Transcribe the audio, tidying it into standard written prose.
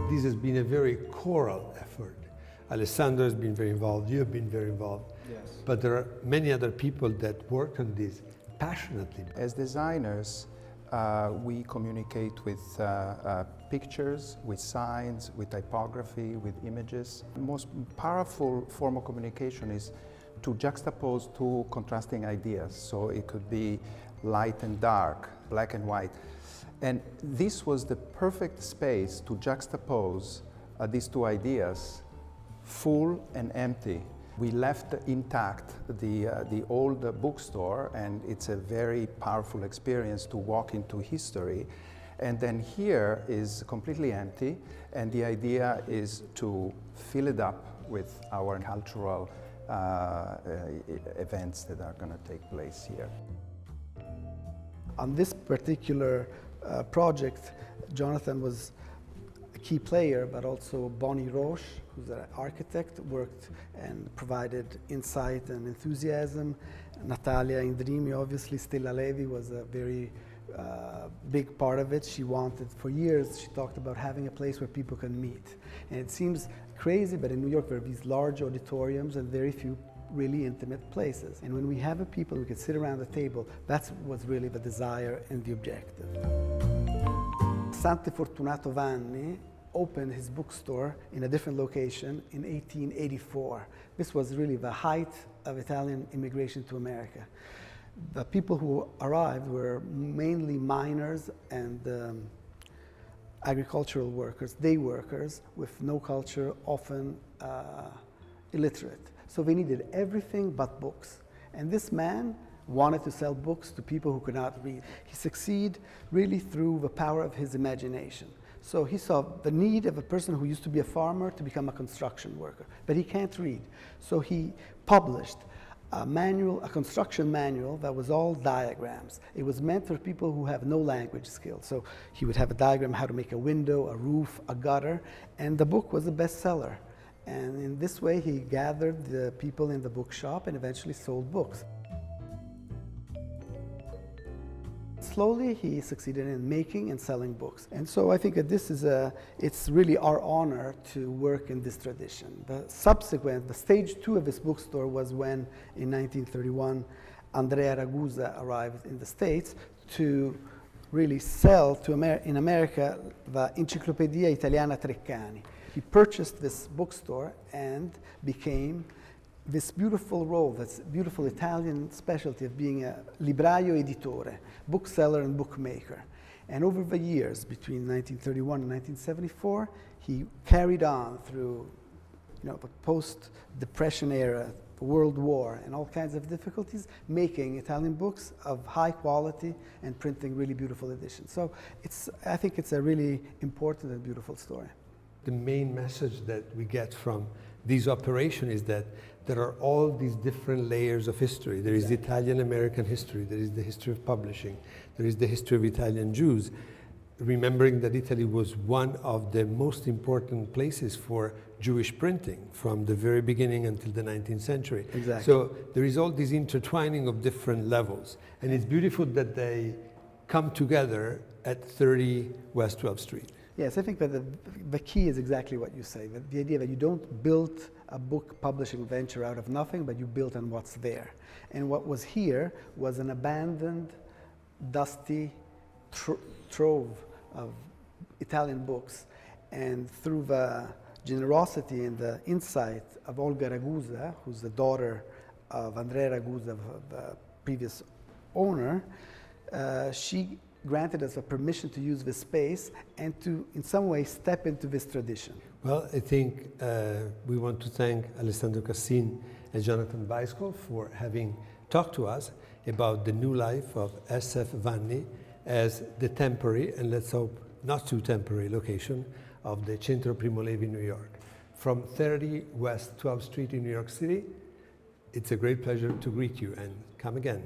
this has been a very choral effort. Alessandro has been very involved, you have been very involved. Yes. But there are many other people that work on this passionately. As designers, we communicate with pictures, with signs, with typography, with images. The most powerful form of communication is to juxtapose two contrasting ideas. So it could be light and dark, black and white. And this was the perfect space to juxtapose these two ideas, full and empty. We left intact the old bookstore, and it's a very powerful experience to walk into history. And then here is completely empty, and the idea is to fill it up with our cultural events that are going to take place here. On this particular project, Jonathan was a key player, but also Bonnie Roche, who's an architect, worked and provided insight and enthusiasm. Natalia Indrimi, obviously, Stella Levi was a very big part of it. She wanted, for years, she talked about having a place where people can meet. And it seems crazy, but in New York there are these large auditoriums and very few really intimate places. And when we have a people who can sit around the table, that's what's really the desire and the objective. Sante Fortunato Vanni opened his bookstore in a different location in 1884. This was really the height of Italian immigration to America. The people who arrived were mainly miners and agricultural workers, day workers with no culture, often illiterate. So they needed everything but books. And this man wanted to sell books to people who could not read. He succeeded really through the power of his imagination. So he saw the need of a person who used to be a farmer to become a construction worker, but he can't read. So he published a manual, a construction manual that was all diagrams. It was meant for people who have no language skills. So he would have a diagram how to make a window, a roof, a gutter, and the book was a bestseller. And in this way, he gathered the people in the bookshop and eventually sold books. Slowly, he succeeded in making and selling books. And so I think that this is it's really our honor to work in this tradition. The stage 2 of this bookstore was when, in 1931, Andrea Ragusa arrived in the States to really sell in America the Enciclopedia Italiana Treccani. He purchased this bookstore and became this beautiful role, this beautiful Italian specialty of being a libraio editore, bookseller and bookmaker. And over the years, between 1931 and 1974, he carried on through the post-Depression era, the World War, and all kinds of difficulties, making Italian books of high quality and printing really beautiful editions. So I think it's a really important and beautiful story. The main message that we get from this operation is that there are all these different layers of history. There is the Italian-American history, there is the history of publishing, there is the history of Italian Jews, remembering that Italy was one of the most important places for Jewish printing from the very beginning until the 19th century. Exactly. So there is all this intertwining of different levels, and it's beautiful that they come together at 30 West 12th Street. Yes, I think that the key is exactly what you say, that the idea that you don't build a book publishing venture out of nothing, but you build on what's there. And what was here was an abandoned, dusty trove of Italian books. And through the generosity and the insight of Olga Ragusa, who's the daughter of Andrea Ragusa, the previous owner, she granted us a permission to use this space and to, in some way, step into this tradition. Well, I think we want to thank Alessandro Cassin and Jonathan Weisskopf for having talked to us about the new life of SF Vanni as the temporary, and let's hope not too temporary, location of the Centro Primo Levi, New York. From 30 West 12th Street in New York City, it's a great pleasure to greet you, and come again.